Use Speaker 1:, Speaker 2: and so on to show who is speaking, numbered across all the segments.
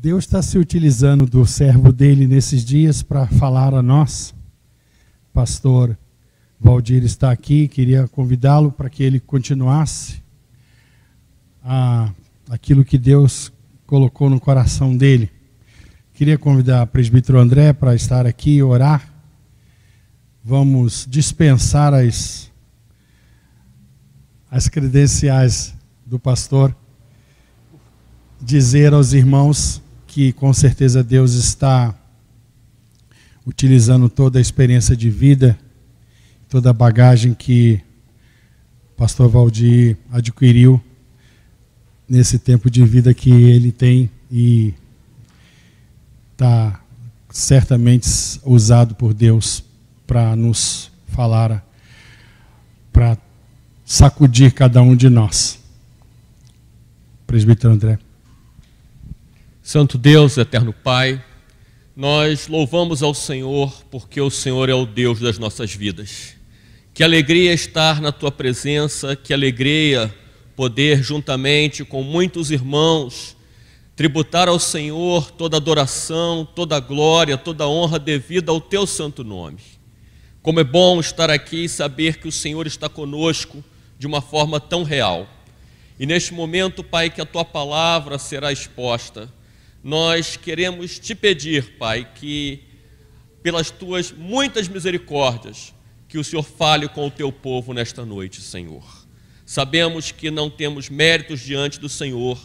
Speaker 1: Deus está se utilizando do servo dele nesses dias para falar a nós. Pastor Valdir está aqui, queria convidá-lo para que ele continuasse aquilo que Deus colocou no coração dele. Queria convidar o presbítero André para estar aqui e orar. Vamos dispensar as credenciais do pastor, dizer aos irmãos que com certeza Deus está utilizando toda a experiência de vida, toda a bagagem que o pastor Valdir adquiriu nesse tempo de vida que ele tem e está certamente usado por Deus para nos falar, para sacudir cada um de nós. Presbítero André.
Speaker 2: Santo Deus, eterno Pai, nós louvamos ao Senhor porque o Senhor é o Deus das nossas vidas. Que alegria estar na Tua presença, que alegria poder juntamente com muitos irmãos tributar ao Senhor toda adoração, toda glória, toda honra devida ao Teu santo nome. Como é bom estar aqui e saber que o Senhor está conosco de uma forma tão real. E neste momento, Pai, que a Tua palavra será exposta, nós queremos Te pedir, Pai, que pelas Tuas muitas misericórdias, que o Senhor fale com o Teu povo nesta noite, Senhor. Sabemos que não temos méritos diante do Senhor,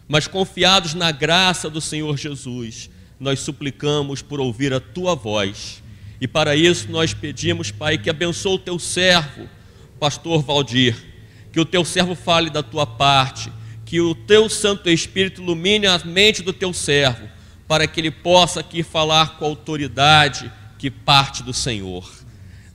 Speaker 2: mas confiados na graça do Senhor Jesus, nós suplicamos por ouvir a Tua voz. E para isso nós pedimos, Pai, que abençoe o Teu servo, pastor Valdir, que o Teu servo fale da Tua parte, que o Teu Santo Espírito ilumine a mente do Teu servo, para que ele possa aqui falar com a autoridade que parte do Senhor.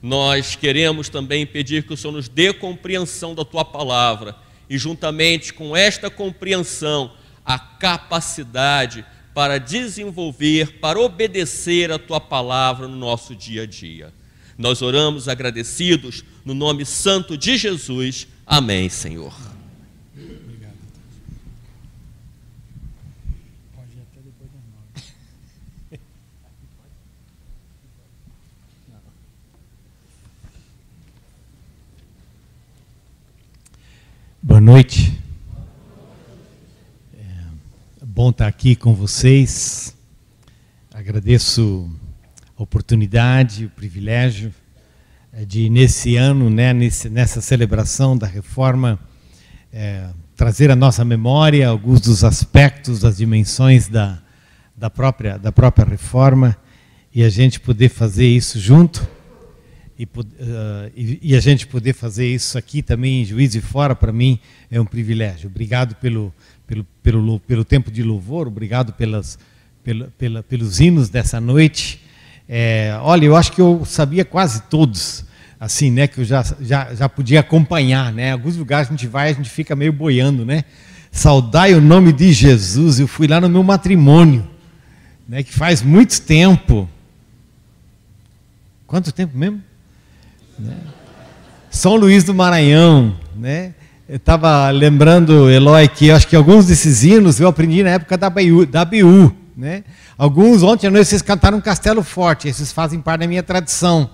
Speaker 2: Nós queremos também pedir que o Senhor nos dê compreensão da Tua palavra e juntamente com esta compreensão, a capacidade para desenvolver, para obedecer a Tua palavra no nosso dia a dia. Nós oramos agradecidos no nome santo de Jesus. Amém, Senhor.
Speaker 3: Boa noite. É bom estar aqui com vocês. Agradeço a oportunidade, o privilégio de, nesse ano, né, nessa celebração da reforma, trazer à nossa memória alguns dos aspectos, das dimensões da própria reforma e a gente poder fazer isso junto. E a gente poder fazer isso aqui também em Juiz de Fora, para mim, é um privilégio. Obrigado pelo tempo de louvor, obrigado pelos hinos dessa noite. Olha, eu acho que eu sabia quase todos, assim, né, que eu já podia acompanhar, né? Alguns lugares a gente vai, a gente fica meio boiando, né? Saudai o nome de Jesus. Eu fui lá no meu matrimônio, né, que faz muito tempo. Quanto tempo mesmo? Né? São Luís do Maranhão, né? Eu estava lembrando, Eloy, que eu acho que alguns desses hinos eu aprendi na época da ABU, né? Alguns, ontem à noite, vocês cantaram Castelo Forte, esses fazem parte da minha tradição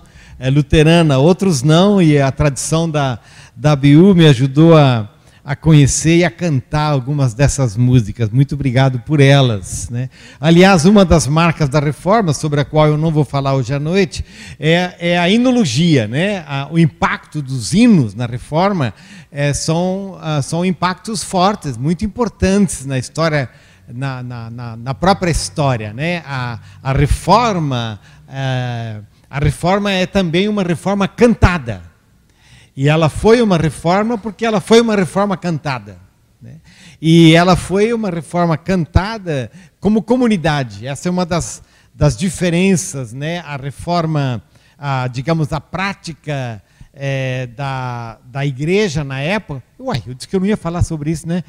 Speaker 3: luterana, outros não, e a tradição da ABU me ajudou a conhecer e a cantar algumas dessas músicas. Muito obrigado por elas, né? Aliás, uma das marcas da reforma, sobre a qual eu não vou falar hoje à noite, é a hinologia, né? O impacto dos hinos na reforma são impactos fortes, muito importantes na história, na própria história, né? A reforma é também uma reforma cantada. E ela foi uma reforma porque ela foi uma reforma cantada, né? E ela foi uma reforma cantada como comunidade. Essa é uma das diferenças, né? A reforma, digamos, a prática da igreja na época. Uai, eu disse que eu não ia falar sobre isso, né?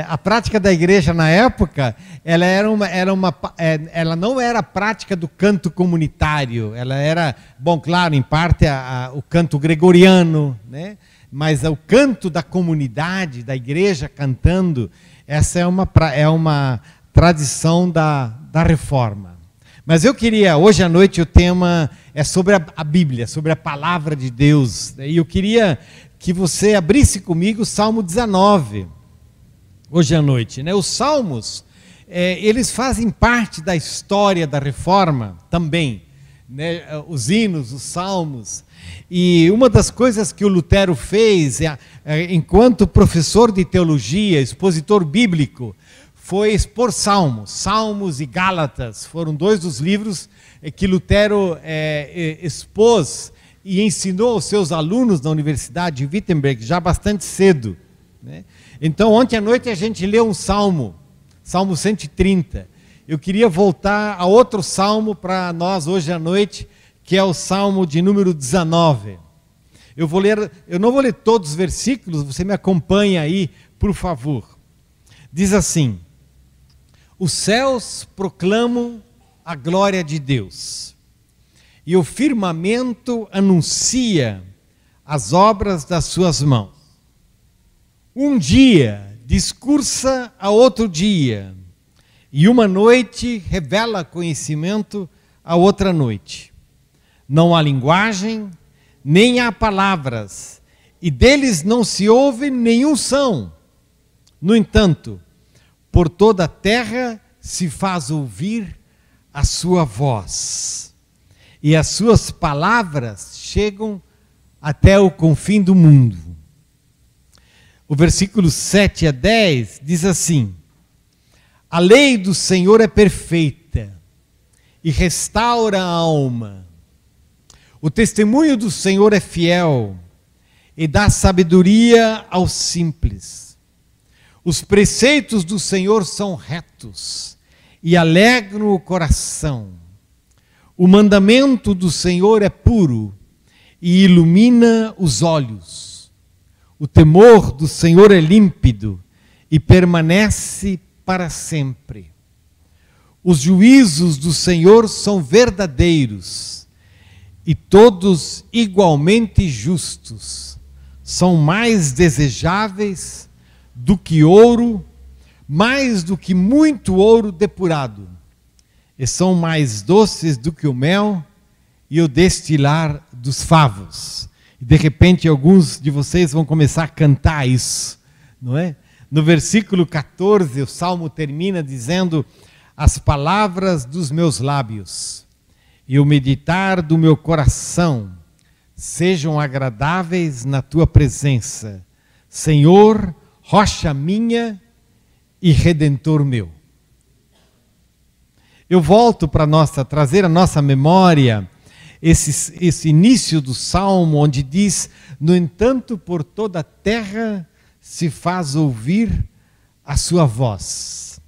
Speaker 3: A prática da igreja na época, ela não era a prática do canto comunitário, ela era, bom, claro, em parte o canto gregoriano, né? Mas o canto da comunidade, da igreja cantando, essa é uma tradição da Reforma. Mas eu queria, hoje à noite o tema é sobre a Bíblia, sobre a palavra de Deus. E eu queria que você abrisse comigo o Salmo 19, hoje à noite. Os Salmos, eles fazem parte da história da Reforma também. Os hinos, os salmos. E uma das coisas que o Lutero fez, enquanto professor de teologia, expositor bíblico, foi expor Salmos. Salmos e Gálatas foram dois dos livros que Lutero expôs e ensinou aos seus alunos na Universidade de Wittenberg já bastante cedo. Então, ontem à noite a gente leu um salmo, Salmo 130. Eu queria voltar a outro salmo para nós hoje à noite, que é o Salmo de número 19. Eu não vou ler todos os versículos, você me acompanha aí, por favor. Diz assim: os céus proclamam a glória de Deus, e o firmamento anuncia as obras das suas mãos. Um dia discursa a outro dia, e uma noite revela conhecimento a outra noite. Não há linguagem, nem há palavras, e deles não se ouve nenhum som. No entanto, por toda a terra se faz ouvir a sua voz, e as suas palavras chegam até o confim do mundo. O versículo 7 a 10 diz assim: a lei do Senhor é perfeita e restaura a alma. O testemunho do Senhor é fiel e dá sabedoria aos simples. Os preceitos do Senhor são retos e alegram o coração. O mandamento do Senhor é puro e ilumina os olhos. O temor do Senhor é límpido e permanece para sempre. Os juízos do Senhor são verdadeiros e todos igualmente justos. São mais desejáveis do que ouro, mais do que muito ouro depurado. E são mais doces do que o mel e o destilar dos favos. E de repente alguns de vocês vão começar a cantar isso, não é? No versículo 14, o Salmo termina dizendo: as palavras dos meus lábios e o meditar do meu coração sejam agradáveis na tua presença, Senhor, rocha minha e redentor meu. Eu volto para trazer a nossa memória esse início do Salmo, onde diz: no entanto, por toda a terra se faz ouvir a sua voz.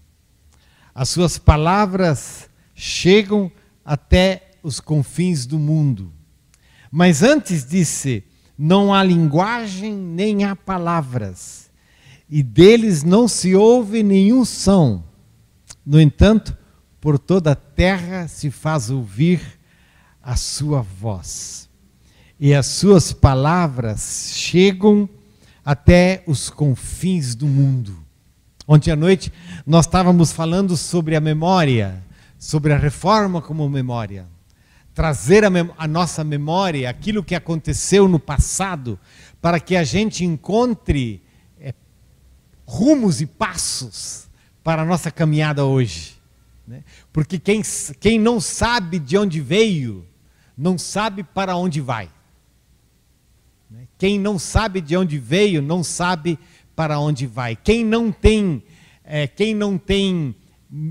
Speaker 3: As suas palavras chegam até os confins do mundo. Mas antes disse: não há linguagem nem há palavras, e deles não se ouve nenhum som. No entanto, por toda a terra se faz ouvir a sua voz, e as suas palavras chegam até os confins do mundo. Ontem à noite nós estávamos falando sobre a memória, sobre a reforma como memória. Trazer a nossa memória, aquilo que aconteceu no passado, para que a gente encontre rumos e passos para a nossa caminhada hoje. Porque quem não sabe de onde veio, não sabe para onde vai. Quem não sabe de onde veio, não sabe para onde vai. Quem não tem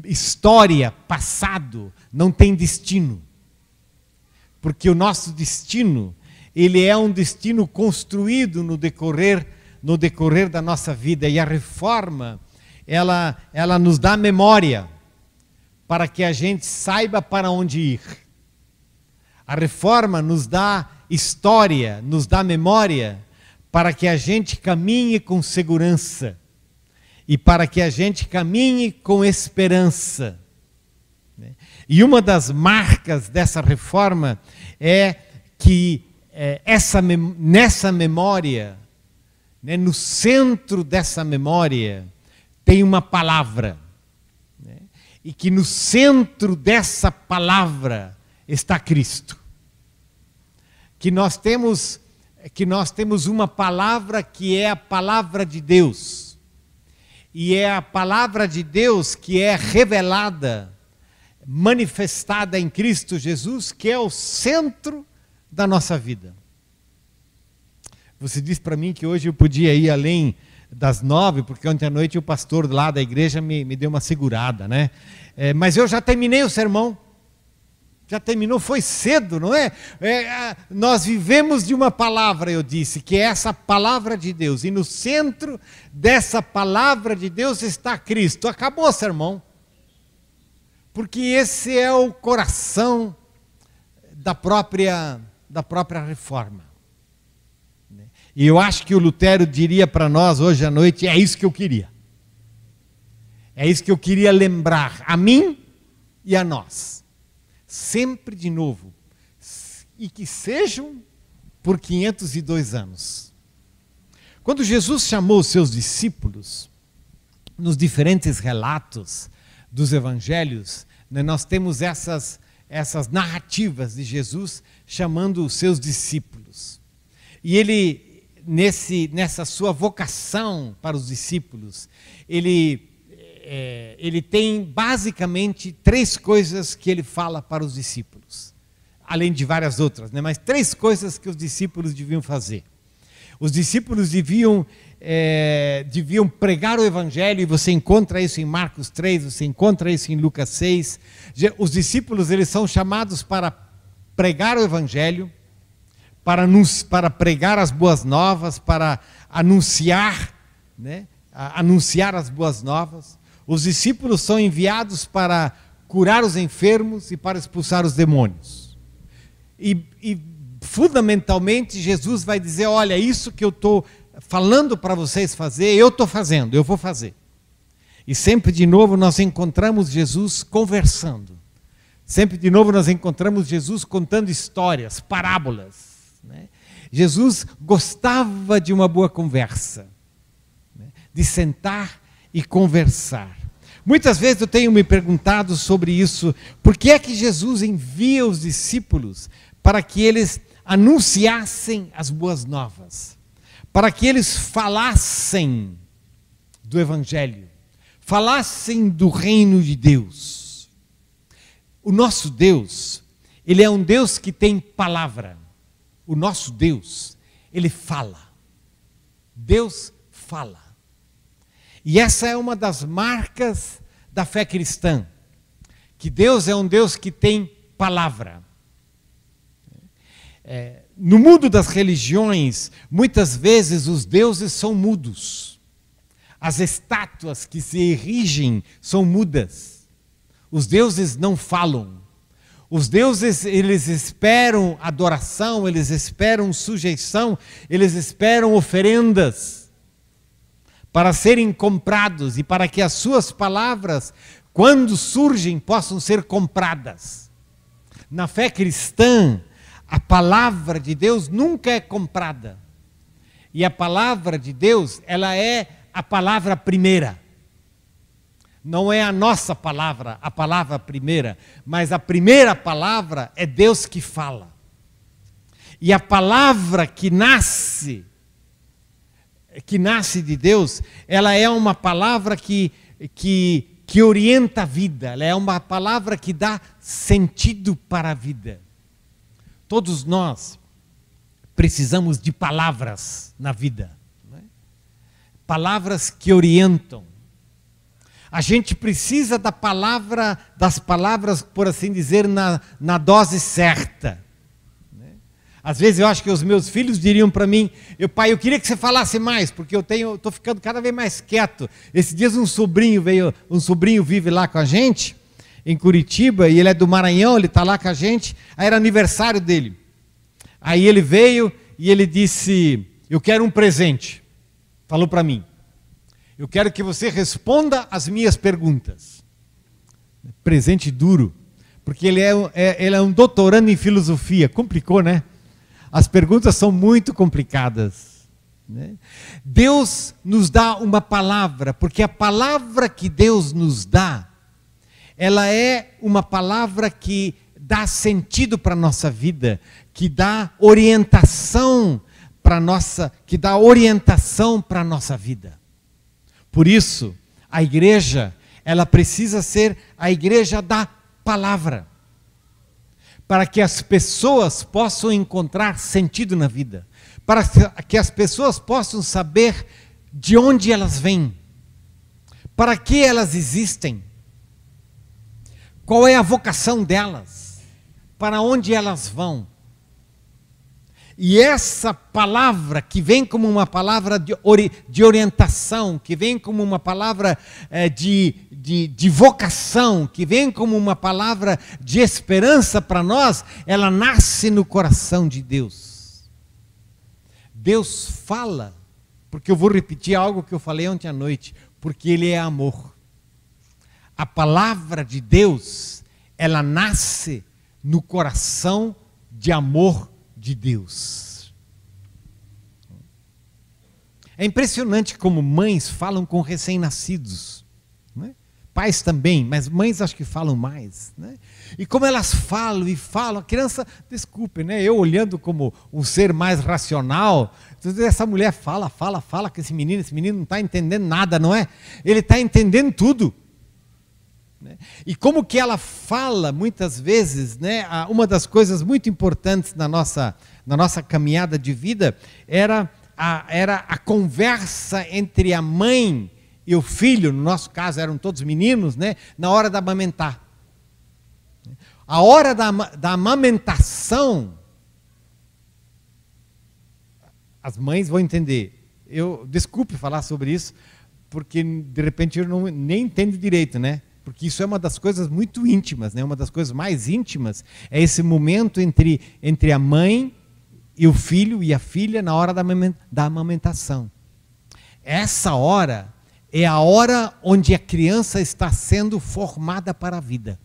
Speaker 3: história, passado, não tem destino. Porque o nosso destino, ele é um destino construído no decorrer da nossa vida. E a reforma, ela nos dá memória, para que a gente saiba para onde ir. A reforma nos dá história, nos dá memória, para que a gente caminhe com segurança e para que a gente caminhe com esperança. E uma das marcas dessa reforma é que nessa memória, no centro dessa memória, tem uma palavra. e que no centro dessa palavra está Cristo. Que nós temos uma palavra que é a palavra de Deus. E é a palavra de Deus que é revelada, manifestada em Cristo Jesus, que é o centro da nossa vida. Você disse para mim que hoje eu podia ir além das 9, porque ontem à noite o pastor lá da igreja me deu uma segurada, né? Mas eu já terminei o sermão. Já terminou, foi cedo, não é? Nós vivemos de uma palavra, eu disse, que é essa palavra de Deus. E no centro dessa palavra de Deus está Cristo. Acabou o sermão. Porque esse é o coração da própria reforma. E eu acho que o Lutero diria para nós hoje à noite, é isso que eu queria. É isso que eu queria lembrar a mim e a nós. Sempre de novo, e que sejam por 502 anos. Quando Jesus chamou os seus discípulos, nos diferentes relatos dos evangelhos, né, nós temos essas narrativas de Jesus chamando os seus discípulos. E ele, nessa sua vocação para os discípulos, ele tem basicamente 3 coisas que ele fala para os discípulos, além de várias outras, né? Mas 3 coisas que os discípulos deviam fazer. Os discípulos deviam pregar o evangelho, e você encontra isso em Marcos 3, você encontra isso em Lucas 6. Os discípulos, eles são chamados para pregar o evangelho, para pregar as boas novas, para anunciar, né? Anunciar as boas novas. Os discípulos são enviados para curar os enfermos e para expulsar os demônios. E fundamentalmente Jesus vai dizer, olha, isso que eu estou falando para vocês fazer, eu estou fazendo, eu vou fazer. E sempre de novo nós encontramos Jesus conversando. Sempre de novo nós encontramos Jesus contando histórias, parábolas, né? Jesus gostava de uma boa conversa, né? De sentar e conversar. Muitas vezes eu tenho me perguntado sobre isso, por que é que Jesus envia os discípulos para que eles anunciassem as boas novas, para que eles falassem do evangelho, falassem do reino de Deus. O nosso Deus, ele é um Deus que tem palavra. O nosso Deus, ele fala. Deus fala. E essa é uma das marcas da fé cristã, que Deus é um Deus que tem palavra. No mundo das religiões, muitas vezes os deuses são mudos. As estátuas que se erigem são mudas. Os deuses não falam. Os deuses, eles esperam adoração, eles esperam sujeição, eles esperam oferendas para serem comprados e para que as suas palavras, quando surgem, possam ser compradas. Na fé cristã, a palavra de Deus nunca é comprada. E a palavra de Deus, ela é a palavra primeira. Não é a nossa palavra, a palavra primeira, mas a primeira palavra é Deus que fala. E a palavra que nasce de Deus, ela é uma palavra que orienta a vida, ela é uma palavra que dá sentido para a vida. Todos nós precisamos de palavras na vida, não é? Palavras que orientam. A gente precisa das palavras, por assim dizer, na dose certa. Às vezes eu acho que os meus filhos diriam para mim, pai, eu queria que você falasse mais, porque eu estou ficando cada vez mais quieto. Esses dias um sobrinho vive lá com a gente, em Curitiba, e ele é do Maranhão, ele está lá com a gente, aí era aniversário dele. Aí ele veio e ele disse, eu quero um presente. Falou para mim, eu quero que você responda as minhas perguntas. Presente duro, porque ele é um doutorando em filosofia, complicou, né? As perguntas são muito complicadas, né? Deus nos dá uma palavra, porque a palavra que Deus nos dá, ela é uma palavra que dá sentido para a nossa vida, que dá orientação para a nossa vida. Por isso, a igreja, ela precisa ser a igreja da palavra, para que as pessoas possam encontrar sentido na vida, para que as pessoas possam saber de onde elas vêm, para que elas existem, qual é a vocação delas, para onde elas vão. E essa palavra que vem como uma palavra de orientação, que vem como uma palavra de vocação, que vem como uma palavra de esperança para nós, ela nasce no coração de Deus. Deus fala, porque eu vou repetir algo que eu falei ontem à noite, porque Ele é amor. A palavra de Deus, ela nasce no coração de amor de Deus. É impressionante como mães falam com recém-nascidos, né? Pais também, mas mães acho que falam mais, né? E como elas falam e falam, a criança, desculpe, né? Eu olhando como um ser mais racional, essa mulher fala com esse menino não está entendendo nada, não é? Ele está entendendo tudo. E como que ela fala muitas vezes, né? Uma das coisas muito importantes na nossa caminhada de vida era a conversa entre a mãe e o filho, no nosso caso eram todos meninos, né? Na hora de amamentar. A hora da amamentação, as mães vão entender. Desculpe falar sobre isso, porque de repente eu nem entendo direito, né? Porque isso é uma das coisas muito íntimas, né? Uma das coisas mais íntimas é esse momento entre a mãe e o filho e a filha na hora da amamentação. Essa hora é a hora onde a criança está sendo formada para a vida,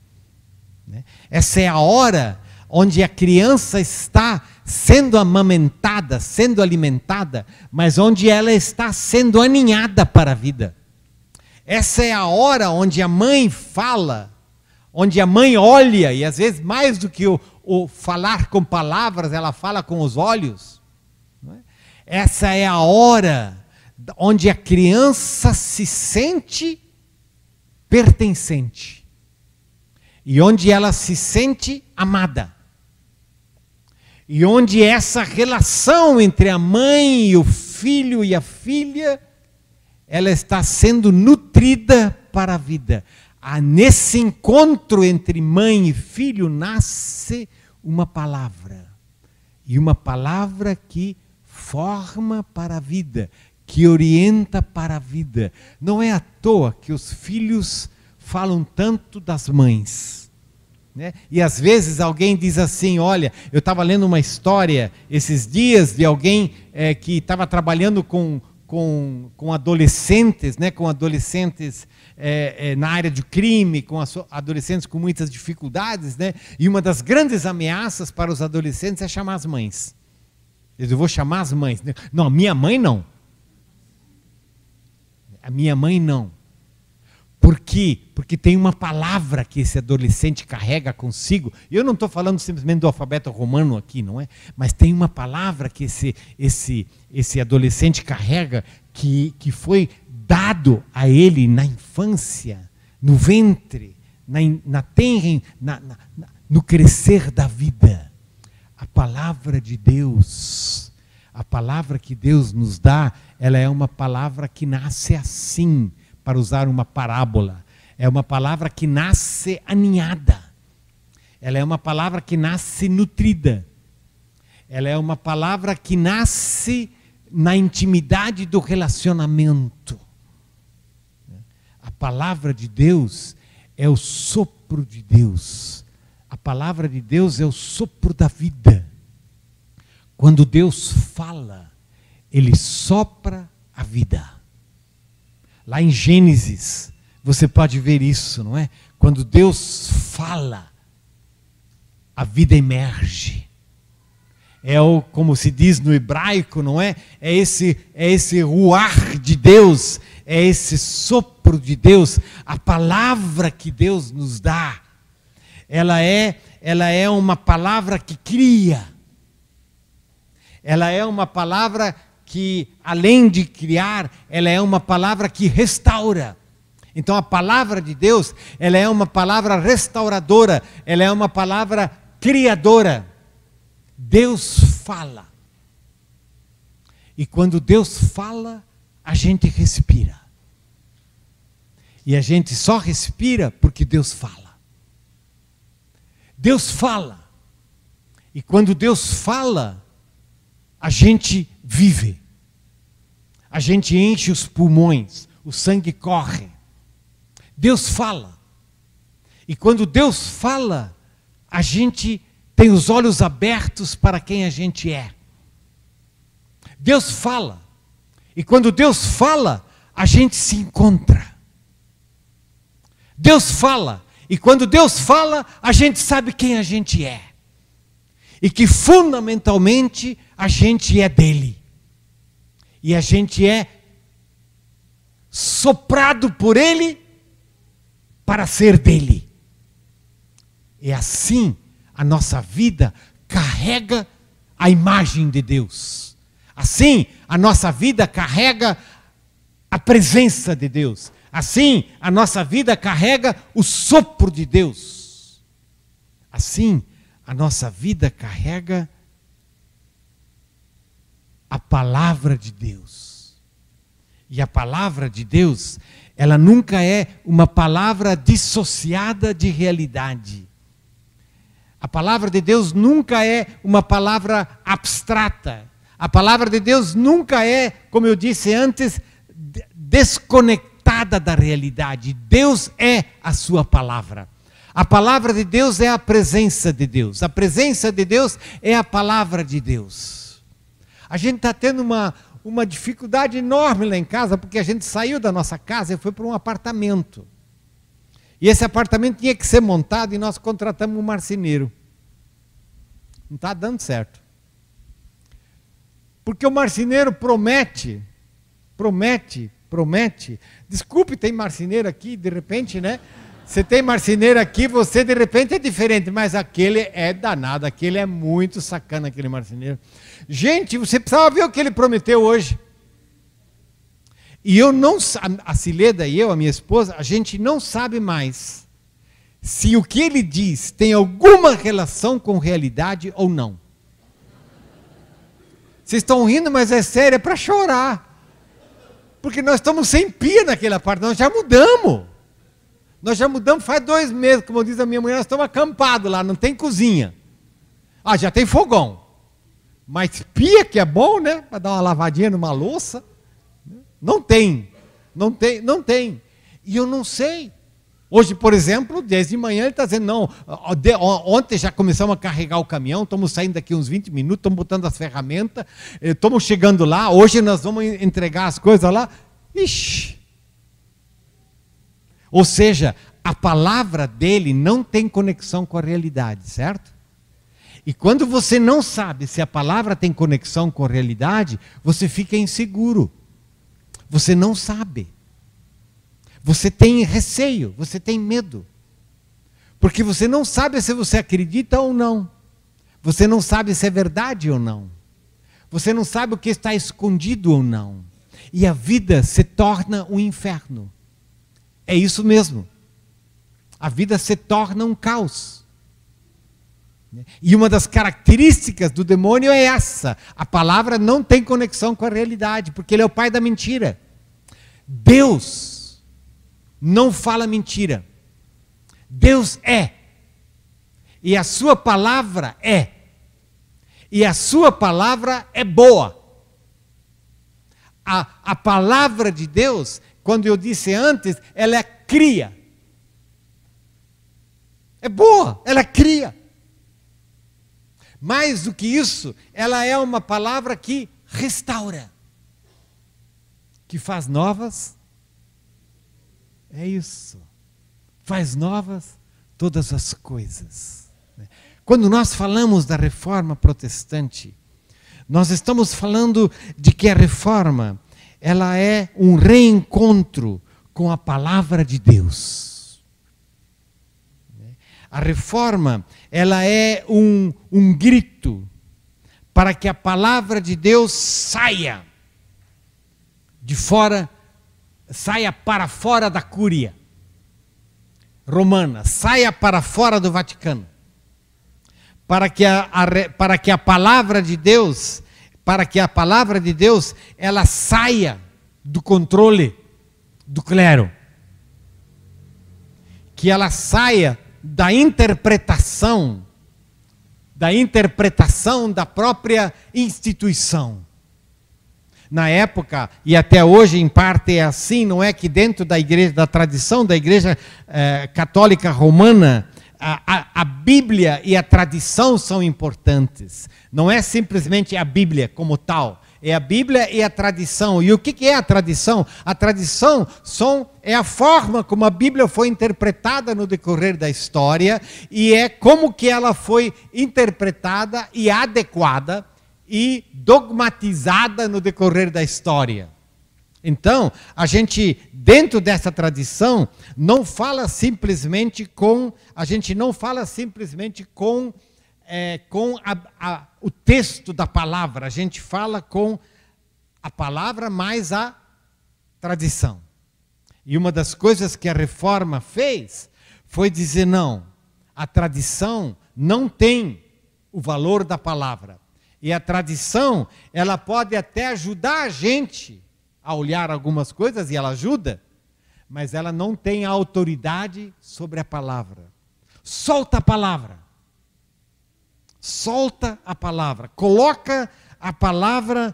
Speaker 3: né? Essa é a hora onde a criança está sendo amamentada, sendo alimentada, mas onde ela está sendo aninhada para a vida. Essa é a hora onde a mãe fala, onde a mãe olha, e às vezes mais do que o falar com palavras, ela fala com os olhos. Não é? Essa é a hora onde a criança se sente pertencente, e onde ela se sente amada. E onde essa relação entre a mãe e o filho e a filha, ela está sendo nutrida para a vida. Nesse encontro entre mãe e filho nasce uma palavra. E uma palavra que forma para a vida, que orienta para a vida. Não é à toa que os filhos falam tanto das mães, né? E às vezes alguém diz assim, olha, eu estava lendo uma história esses dias de alguém que estava trabalhando com adolescentes, né, com adolescentes na área de crime, com adolescentes com muitas dificuldades, né, e uma das grandes ameaças para os adolescentes é chamar as mães. Eu vou chamar as mães. Não, a minha mãe não. A minha mãe não. Por quê? Porque tem uma palavra que esse adolescente carrega consigo. Eu não estou falando simplesmente do alfabeto romano aqui, não é? Mas tem uma palavra que esse adolescente carrega que foi dado a ele na infância, no ventre, no crescer da vida. A palavra de Deus, a palavra que Deus nos dá, ela é uma palavra que nasce assim, para usar uma parábola. É uma palavra que nasce aninhada. Ela é uma palavra que nasce nutrida. Ela é uma palavra que nasce na intimidade do relacionamento. A palavra de Deus é o sopro de Deus. A palavra de Deus é o sopro da vida. Quando Deus fala, Ele sopra a vida. Lá em Gênesis, você pode ver isso, não é? Quando Deus fala, a vida emerge. Como se diz no hebraico, não é? É esse ruach de Deus, é esse sopro de Deus, a palavra que Deus nos dá. Ela é uma palavra que cria. Ela é uma palavra que, além de criar, ela é uma palavra que restaura. Então a palavra de Deus, ela é uma palavra restauradora, ela é uma palavra criadora. Deus fala. E quando Deus fala, a gente respira. E a gente só respira porque Deus fala. Deus fala. E quando Deus fala, a gente vive. A gente enche os pulmões, o sangue corre. Deus fala. E quando Deus fala, a gente tem os olhos abertos para quem a gente é. Deus fala. E quando Deus fala, a gente se encontra. Deus fala. E quando Deus fala, a gente sabe quem a gente é. E que fundamentalmente a gente é dele. E a gente é soprado por ele para ser dele. E assim a nossa vida carrega a imagem de Deus. Assim a nossa vida carrega a presença de Deus. Assim a nossa vida carrega o sopro de Deus. Assim a nossa vida carrega a palavra de Deus. E a palavra de Deus, ela nunca é uma palavra dissociada de realidade. A palavra de Deus nunca é uma palavra abstrata. A palavra de Deus nunca é, como eu disse antes, desconectada da realidade. Deus é a sua palavra. A palavra de Deus é a presença de Deus. A presença de Deus é a palavra de Deus. A gente está tendo uma dificuldade enorme lá em casa, porque a gente saiu da nossa casa e foi para um apartamento. E esse apartamento tinha que ser montado e nós contratamos um marceneiro. Não está dando certo. Porque o marceneiro promete. Desculpe, tem marceneiro aqui, de repente, né? Você tem marceneiro aqui, você de repente é diferente, mas aquele é danado, aquele é muito sacana, aquele marceneiro. Gente, você precisava ver o que ele prometeu hoje. E eu não, a Cileda e eu, a minha esposa, a gente não sabe mais se o que ele diz tem alguma relação com realidade ou não. Vocês estão rindo, mas é sério, é para chorar. Porque nós estamos sem pia naquele apartamento, nós já mudamos. Nós já mudamos faz 2 meses, como diz a minha mulher, nós estamos acampados lá, não tem cozinha. Ah, já tem fogão. Mas pia que é bom, né? Para dar uma lavadinha numa louça. Não tem. E eu não sei. Hoje, por exemplo, 10 de manhã, ele está dizendo, não, ontem já começamos a carregar o caminhão, estamos saindo daqui uns 20 minutos, estamos botando as ferramentas, estamos chegando lá, hoje nós vamos entregar as coisas lá. Ixi! Ou seja, a palavra dele não tem conexão com a realidade, certo? E quando você não sabe se a palavra tem conexão com a realidade, você fica inseguro. Você não sabe. Você tem receio, você tem medo. Porque você não sabe se você acredita ou não. Você não sabe se é verdade ou não. Você não sabe o que está escondido ou não. E a vida se torna um inferno. É isso mesmo. A vida se torna um caos. E uma das características do demônio é essa. A palavra não tem conexão com a realidade, porque ele é o pai da mentira. Deus não fala mentira. Deus é. E a sua palavra é. E a sua palavra é boa. A palavra de Deus, quando eu disse antes, ela cria. É boa, ela cria. Mais do que isso, ela é uma palavra que restaura. Que faz novas. É isso. Faz novas todas as coisas. Quando nós falamos da reforma protestante, nós estamos falando de que a reforma, ela é um reencontro com a palavra de Deus. A reforma, ela é um grito para que a palavra de Deus saia para fora da cúria romana, saia para fora do Vaticano, para que a palavra de Deus, ela saia do controle do clero, que ela saia da interpretação da própria instituição. Na época, e até hoje em parte é assim, não é que dentro da igreja, da tradição da Igreja Católica Romana, a Bíblia e a tradição são importantes. Não é simplesmente a Bíblia como tal, é a Bíblia e a tradição. E o que é a tradição? A tradição é a forma como a Bíblia foi interpretada no decorrer da história, e é como que ela foi interpretada e adequada e dogmatizada no decorrer da história. Então, a gente, dentro dessa tradição, não fala simplesmente com o texto da palavra, a gente fala com a palavra mais a tradição. E uma das coisas que a reforma fez foi dizer: não, a tradição não tem o valor da palavra. E a tradição, ela pode até ajudar a gente a olhar algumas coisas, e ela ajuda, mas ela não tem a autoridade sobre a palavra. Solta a palavra. Solta a palavra. Coloca a palavra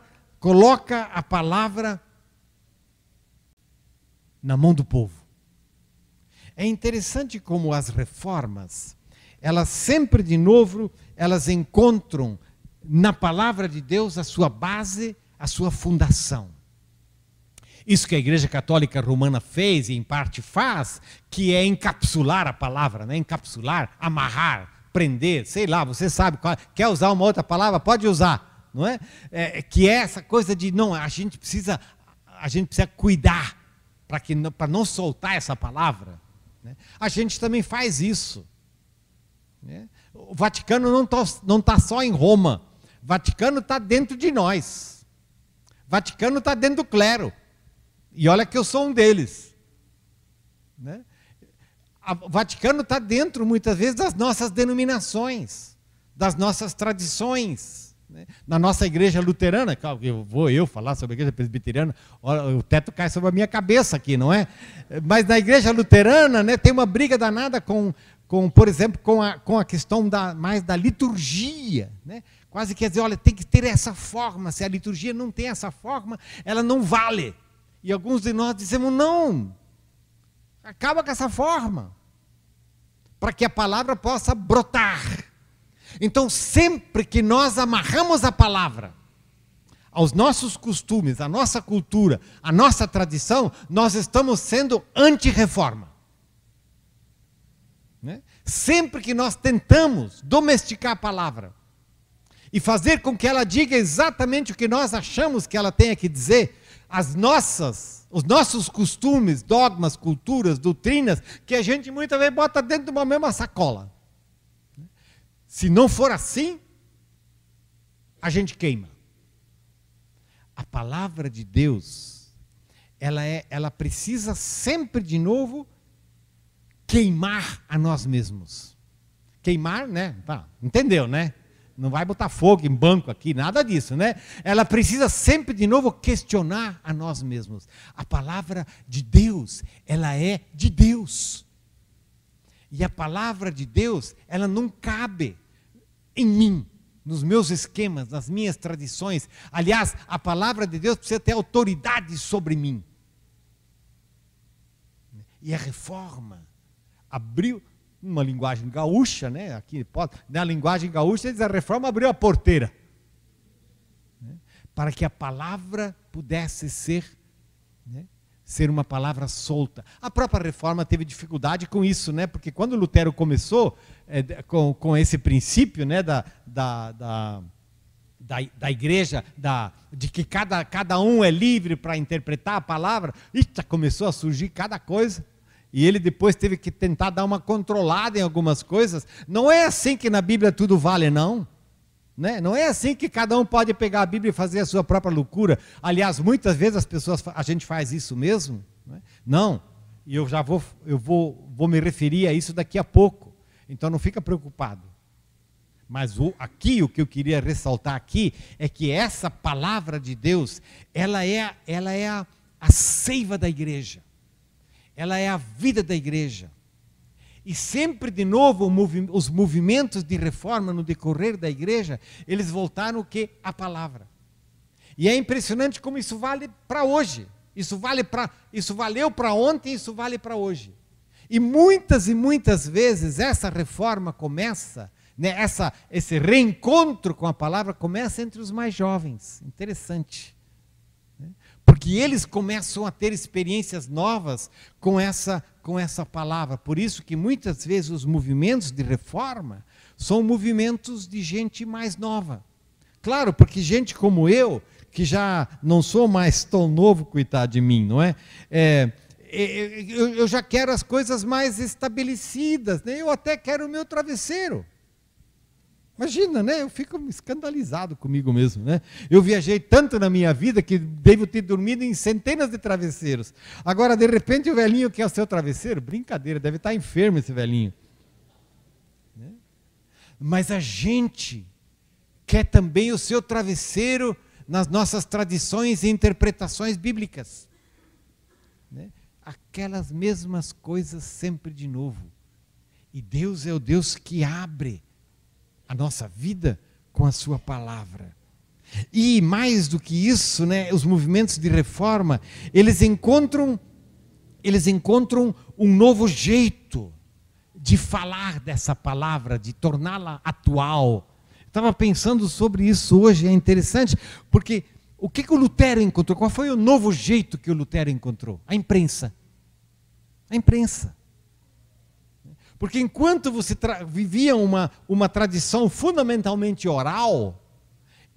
Speaker 3: na mão do povo. É interessante como as reformas, elas sempre de novo, elas encontram na palavra de Deus a sua base, a sua fundação. Isso que a Igreja Católica Romana fez, e em parte faz, que é encapsular a palavra, né? Encapsular, amarrar, prender, sei lá, você sabe, quer usar uma outra palavra, pode usar, não é? Que é essa coisa de, não, a gente precisa cuidar, para não soltar essa palavra, né? A gente também faz isso, né? O Vaticano não está só em Roma, o Vaticano está dentro de nós, o Vaticano está dentro do clero, e olha que eu sou um deles, né? O Vaticano está dentro, muitas vezes, das nossas denominações, das nossas tradições, né? Na nossa igreja luterana, vou eu falar sobre a igreja presbiteriana, o teto cai sobre a minha cabeça aqui, não é? Mas na igreja luterana, né, tem uma briga danada por exemplo, com a questão mais da liturgia, né? Quase quer dizer, olha, tem que ter essa forma, se a liturgia não tem essa forma, ela não vale. E alguns de nós dizemos, não, acaba com essa forma, para que a palavra possa brotar. Então, sempre que nós amarramos a palavra aos nossos costumes, à nossa cultura, à nossa tradição, nós estamos sendo anti-reforma. Né? Sempre que nós tentamos domesticar a palavra e fazer com que ela diga exatamente o que nós achamos que ela tenha que dizer, os nossos costumes, dogmas, culturas, doutrinas, que a gente muitas vezes bota dentro de uma mesma sacola. Se não for assim, a gente queima. A palavra de Deus, ela precisa sempre de novo queimar a nós mesmos. Queimar, né? Tá, entendeu, né? Não vai botar fogo em banco aqui, nada disso, né? Ela precisa sempre de novo questionar a nós mesmos. A palavra de Deus, ela é de Deus. E a palavra de Deus, ela não cabe em mim, nos meus esquemas, nas minhas tradições. Aliás, a palavra de Deus precisa ter autoridade sobre mim. E a reforma abriu, numa linguagem gaúcha, né? Aqui na linguagem gaúcha, diz, a reforma abriu a porteira, né? Para que a palavra pudesse ser, né? Ser uma palavra solta. A própria reforma teve dificuldade com isso, né? Porque quando Lutero começou com esse princípio, né? da da igreja, de que cada um é livre para interpretar a palavra, já começou a surgir cada coisa. E ele depois teve que tentar dar uma controlada em algumas coisas. Não é assim que na Bíblia tudo vale, não. Né? Não é assim que cada um pode pegar a Bíblia e fazer a sua própria loucura. Aliás, muitas vezes a gente faz isso mesmo. Né? Não. E eu já vou me referir a isso daqui a pouco. Então não fica preocupado. Mas aqui o que eu queria ressaltar aqui é que essa palavra de Deus, ela é a seiva da igreja. Ela é a vida da igreja. E sempre de novo os movimentos de reforma no decorrer da igreja, eles voltaram o quê? A palavra. E é impressionante como isso vale para hoje. Isso valeu para ontem, isso vale para hoje. E muitas vezes essa reforma começa, né, esse reencontro com a palavra começa entre os mais jovens. Interessante. Porque eles começam a ter experiências novas com essa palavra. Por isso que muitas vezes os movimentos de reforma são movimentos de gente mais nova. Claro, porque gente como eu, que já não sou mais tão novo, coitado de mim, não é? Eu já quero as coisas mais estabelecidas, né? Eu até quero o meu travesseiro. Imagina, né? Eu fico escandalizado comigo mesmo, né? Eu viajei tanto na minha vida que devo ter dormido em centenas de travesseiros. Agora, de repente, o velhinho quer o seu travesseiro? Brincadeira, deve estar enfermo esse velhinho. Né? Mas a gente quer também o seu travesseiro nas nossas tradições e interpretações bíblicas. Né? Aquelas mesmas coisas sempre de novo. E Deus é o Deus que abre a nossa vida com a sua palavra. E mais do que isso, né, os movimentos de reforma, eles encontram um novo jeito de falar dessa palavra, de torná-la atual. Estava pensando sobre isso hoje, é interessante, porque o que o Lutero encontrou? Qual foi o novo jeito que o Lutero encontrou? A imprensa. A imprensa. Porque enquanto você vivia uma tradição fundamentalmente oral,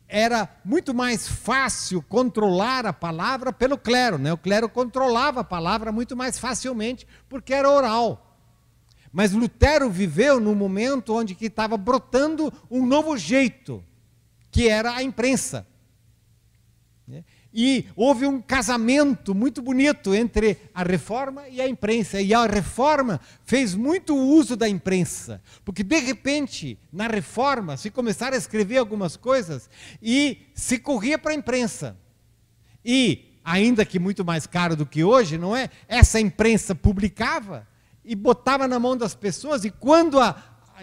Speaker 3: era muito mais fácil controlar a palavra pelo clero. Né? O clero controlava a palavra muito mais facilmente, porque era oral. Mas Lutero viveu num momento onde que estava brotando um novo jeito, que era a imprensa. E houve um casamento muito bonito entre a reforma e a imprensa. E a reforma fez muito uso da imprensa. Porque, de repente, na reforma, se começaram a escrever algumas coisas e se corria para a imprensa. E, ainda que muito mais caro do que hoje, não é? Essa imprensa publicava e botava na mão das pessoas. E quando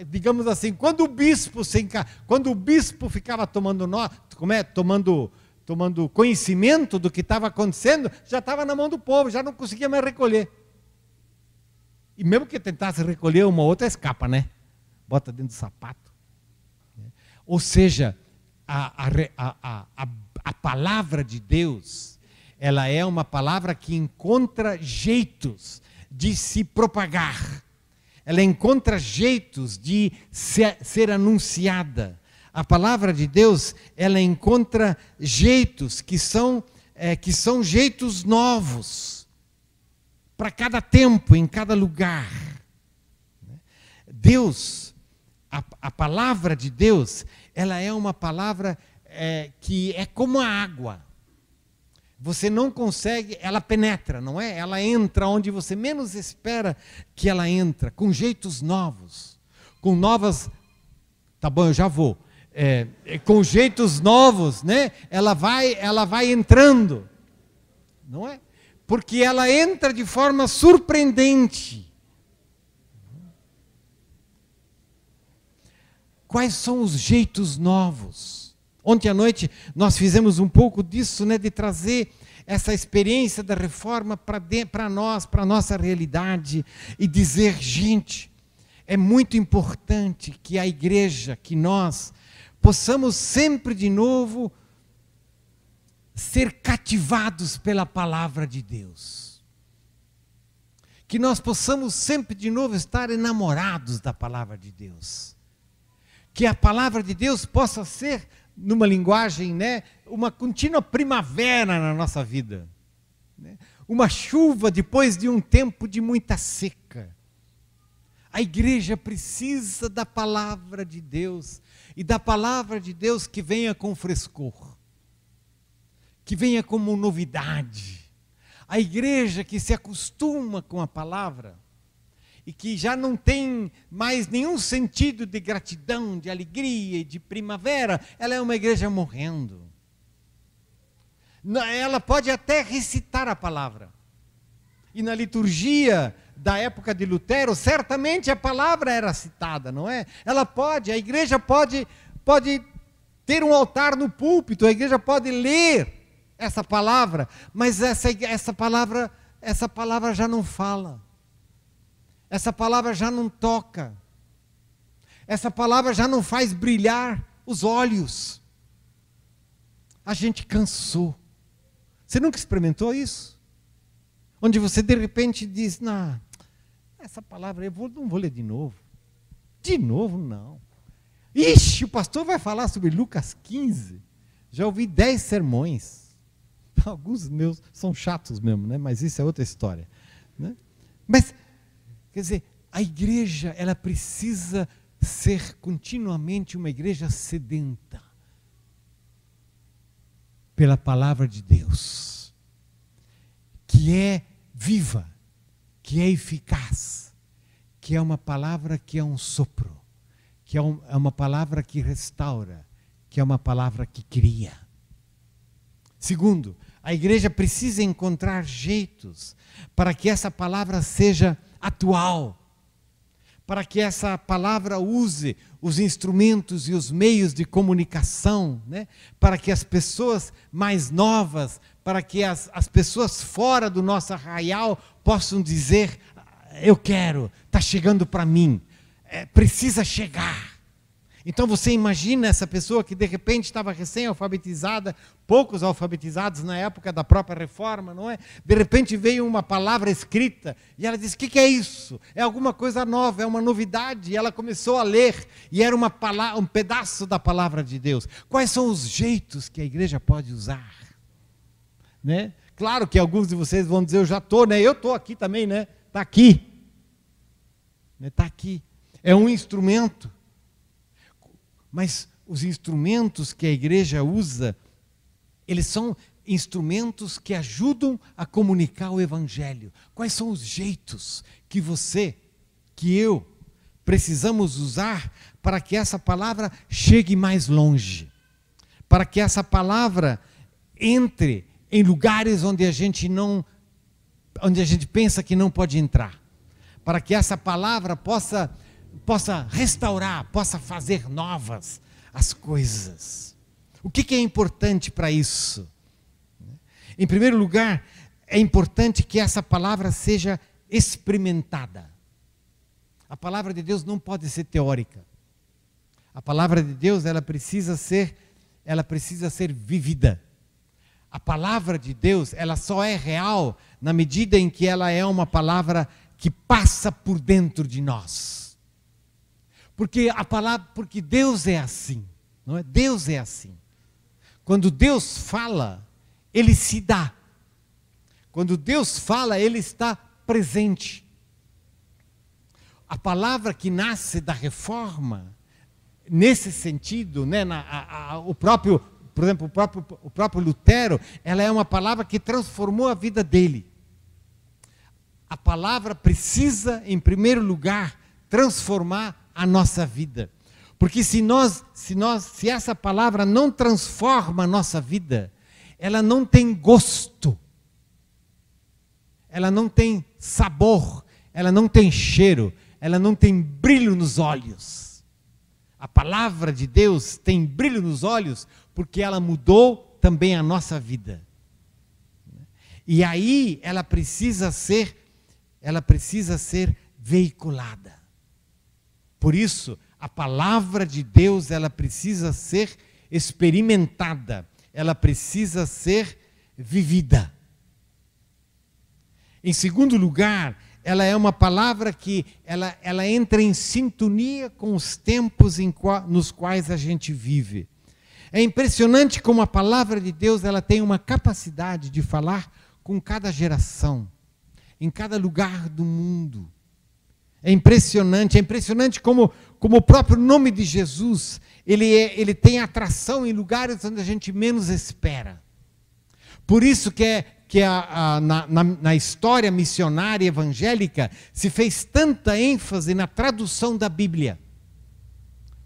Speaker 3: digamos assim, quando o bispo ficava tomando conhecimento do que estava acontecendo, já estava na mão do povo, já não conseguia mais recolher. E mesmo que tentasse recolher, uma outra escapa, né? Bota dentro do sapato. Ou seja, a palavra de Deus, ela é uma palavra que encontra jeitos de se propagar. Ela encontra jeitos de ser anunciada. A palavra de Deus, ela encontra jeitos que são jeitos novos, para cada tempo, em cada lugar. Deus, a palavra de Deus, ela é uma palavra que é como a água. Você não consegue, ela penetra, não é? Ela entra onde você menos espera que ela entra, com jeitos novos, com novas... Tá bom, eu já vou. Com jeitos novos, né? Ela vai entrando, não é? Porque ela entra de forma surpreendente. Quais são os jeitos novos? Ontem à noite nós fizemos um pouco disso, né? De trazer essa experiência da reforma para nós, para a nossa realidade, e dizer, gente, é muito importante que a igreja, que nós possamos sempre de novo ser cativados pela palavra de Deus. Que nós possamos sempre de novo estar enamorados da palavra de Deus. Que a palavra de Deus possa ser numa linguagem, né, uma contínua primavera na nossa vida. Né? Uma chuva depois de um tempo de muita seca. A igreja precisa da palavra de Deus, e da palavra de Deus que venha com frescor, que venha como novidade. A igreja que se acostuma com a palavra, e que já não tem mais nenhum sentido de gratidão, de alegria e de primavera, ela é uma igreja morrendo. Ela pode até recitar a palavra. E na liturgia da época de Lutero, certamente a palavra era citada, não é? A igreja pode ter um altar no púlpito, a igreja pode ler essa palavra, mas essa palavra já não fala. Essa palavra já não toca. Essa palavra já não faz brilhar os olhos. A gente cansou. Você nunca experimentou isso? Onde você de repente diz, não, essa palavra não vou ler de novo. De novo, não. Ixi, o pastor vai falar sobre Lucas 15. Já ouvi 10 sermões. Alguns meus são chatos mesmo, né? Mas isso é outra história. Né? Mas, quer dizer, a igreja, ela precisa ser continuamente uma igreja sedenta pela palavra de Deus, que é viva, que é eficaz, que é uma palavra que é um sopro, que é uma palavra que restaura, que é uma palavra que cria. Segundo, a igreja precisa encontrar jeitos para que essa palavra seja atual, para que essa palavra use os instrumentos e os meios de comunicação, né? Para que as pessoas mais novas, para que as pessoas fora do nosso arraial possam dizer, eu quero, está chegando para mim, precisa chegar. Então você imagina essa pessoa que de repente estava recém-alfabetizada, poucos alfabetizados na época da própria reforma, não é? De repente veio uma palavra escrita e ela disse, o que é isso? É alguma coisa nova, é uma novidade. E ela começou a ler e era um pedaço da palavra de Deus. Quais são os jeitos que a igreja pode usar? Né? Claro que alguns de vocês vão dizer, eu já estou, né? Eu estou aqui também, né? Está aqui. Está aqui. É um instrumento. Mas os instrumentos que a igreja usa, eles são instrumentos que ajudam a comunicar o evangelho. Quais são os jeitos que você, que eu, precisamos usar para que essa palavra chegue mais longe? Para que essa palavra entre em lugares onde a gente pensa que não pode entrar. Para que essa palavra possa restaurar, possa fazer novas as coisas. O que é importante para isso? Em primeiro lugar, é importante que essa palavra seja experimentada. A palavra de Deus não pode ser teórica. A palavra de Deus, ela precisa ser vivida. A palavra de Deus, ela só é real na medida em que ela é uma palavra que passa por dentro de nós. Porque Deus é assim, não é? Deus é assim. Quando Deus fala, Ele se dá. Quando Deus fala, Ele está presente. A palavra que nasce da reforma, nesse sentido, né, por exemplo, o próprio Lutero, ela é uma palavra que transformou a vida dele. A palavra precisa, em primeiro lugar, transformar a nossa vida. Porque se essa palavra não transforma a nossa vida, ela não tem gosto, ela não tem sabor, ela não tem cheiro, ela não tem brilho nos olhos. A palavra de Deus tem brilho nos olhos porque ela mudou também a nossa vida. E aí ela precisa ser veiculada. Por isso, a palavra de Deus, ela precisa ser experimentada, ela precisa ser vivida. Em segundo lugar, ela é uma palavra que ela entra em sintonia com os tempos nos quais a gente vive. É impressionante como a palavra de Deus ela tem uma capacidade de falar com cada geração, em cada lugar do mundo. É impressionante como o próprio nome de Jesus, ele tem atração em lugares onde a gente menos espera. Por isso na história missionária evangélica se fez tanta ênfase na tradução da Bíblia.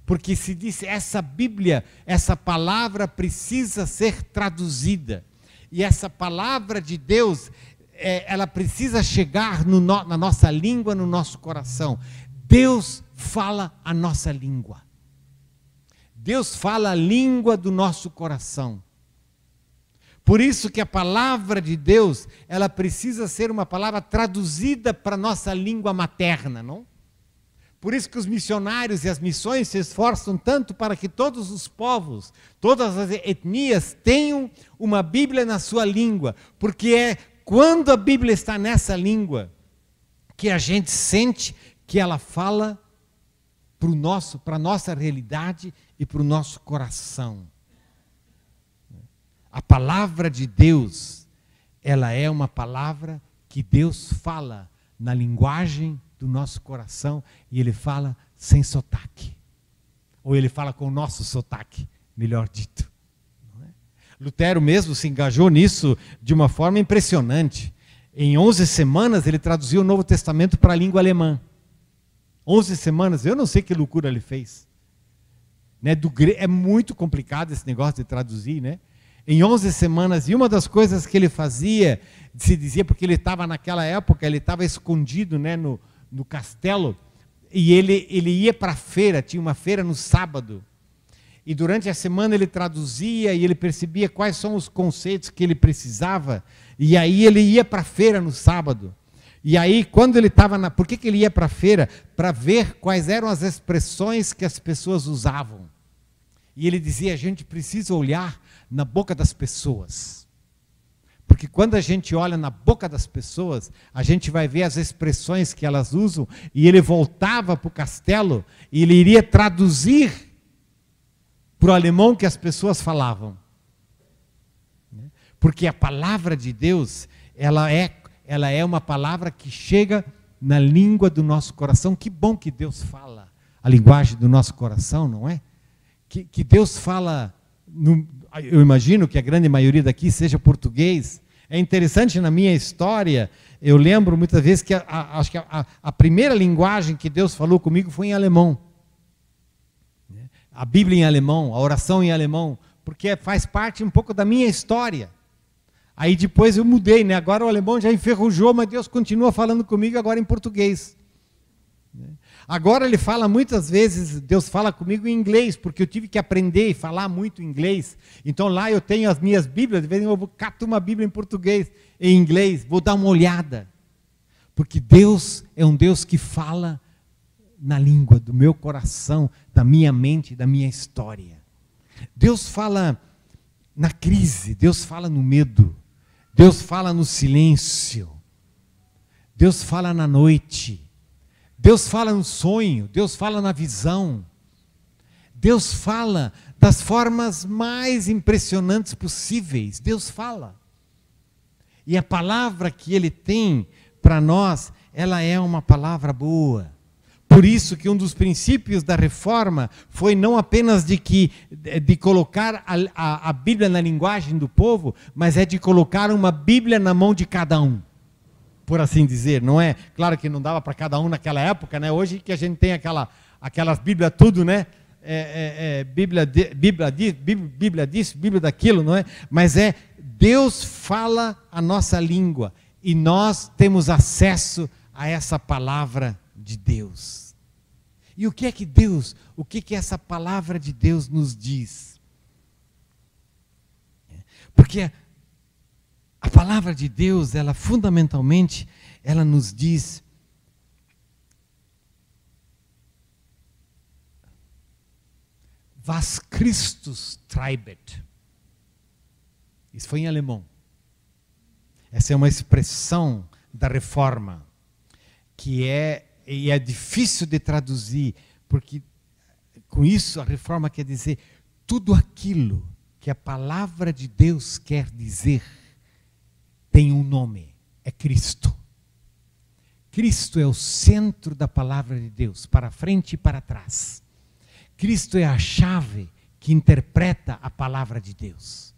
Speaker 3: Porque se disse, essa Bíblia, essa palavra precisa ser traduzida. E essa palavra de Deus, ela precisa chegar na nossa língua, no nosso coração. Deus fala a nossa língua. Deus fala a língua do nosso coração. Por isso que a palavra de Deus, ela precisa ser uma palavra traduzida para a nossa língua materna, não? Por isso que os missionários e as missões se esforçam tanto para que todos os povos, todas as etnias tenham uma Bíblia na sua língua, porque é quando a Bíblia está nessa língua que a gente sente que ela fala para a nossa realidade e para o nosso coração. A palavra de Deus, ela é uma palavra que Deus fala na linguagem do nosso coração, e Ele fala sem sotaque. Ou Ele fala com o nosso sotaque, melhor dito. Não é? Lutero mesmo se engajou nisso de uma forma impressionante. Em 11 semanas ele traduziu o Novo Testamento para a língua alemã. 11 semanas, eu não sei que loucura ele fez. Né? É muito complicado esse negócio de traduzir, né? Em 11 semanas, e uma das coisas que ele fazia, se dizia, porque ele estava naquela época, ele estava escondido, né, no castelo, e ele ia para a feira, tinha uma feira no sábado, e durante a semana ele traduzia, e ele percebia quais são os conceitos que ele precisava, e aí ele ia para a feira no sábado. E aí, quando ele estava por que ele ia para a feira? Para ver quais eram as expressões que as pessoas usavam. E ele dizia, a gente precisa olhar na boca das pessoas. Porque quando a gente olha na boca das pessoas, a gente vai ver as expressões que elas usam, e ele voltava para o castelo, e ele iria traduzir para o alemão que as pessoas falavam. Porque a palavra de Deus, ela é uma palavra que chega na língua do nosso coração. Que bom que Deus fala a linguagem do nosso coração, não é? Que Deus fala, eu imagino que a grande maioria daqui seja português. É interessante, na minha história, eu lembro muitas vezes que acho que a primeira linguagem que Deus falou comigo foi em alemão. A Bíblia em alemão, a oração em alemão, porque faz parte um pouco da minha história. Aí depois eu mudei, né? Agora o alemão já enferrujou, mas Deus continua falando comigo agora em português. Agora ele fala muitas vezes, Deus fala comigo em inglês, porque eu tive que aprender e falar muito inglês. Então lá eu tenho as minhas Bíblias, de vez em quando eu cato uma Bíblia em português, em inglês, vou dar uma olhada. Porque Deus é um Deus que fala na língua do meu coração, da minha mente, da minha história. Deus fala na crise, Deus fala no medo, Deus fala no silêncio, Deus fala na noite, Deus fala no sonho, Deus fala na visão, Deus fala das formas mais impressionantes possíveis, Deus fala. E a palavra que Ele tem para nós, ela é uma palavra boa. Por isso que um dos princípios da reforma foi não apenas de colocar a Bíblia na linguagem do povo, mas é de colocar uma Bíblia na mão de cada um, por assim dizer, não é? Claro que não dava para cada um naquela época, né? Hoje que a gente tem aquelas Bíblias tudo, né? Bíblia disso, Bíblia daquilo, não é? Mas Deus fala a nossa língua e nós temos acesso a essa palavra de Deus. E o que que essa palavra de Deus nos diz? Porque a palavra de Deus, ela fundamentalmente, ela nos diz was Christus treibet. Isso foi em alemão. Essa é uma expressão da reforma, que é difícil de traduzir, porque com isso a reforma quer dizer tudo aquilo que a palavra de Deus quer dizer tem um nome, é Cristo. Cristo é o centro da palavra de Deus, para frente e para trás. Cristo é a chave que interpreta a palavra de Deus.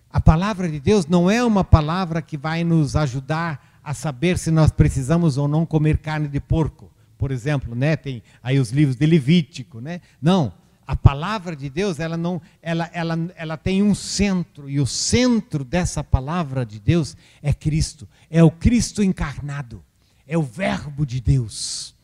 Speaker 3: A palavra de Deus não é uma palavra que vai nos ajudar a saber se nós precisamos ou não comer carne de porco. Por exemplo, né? Tem aí os livros de Levítico, né? Não, a palavra de Deus, ela tem um centro, e o centro dessa palavra de Deus é Cristo. É o Cristo encarnado, é o Verbo de Deus.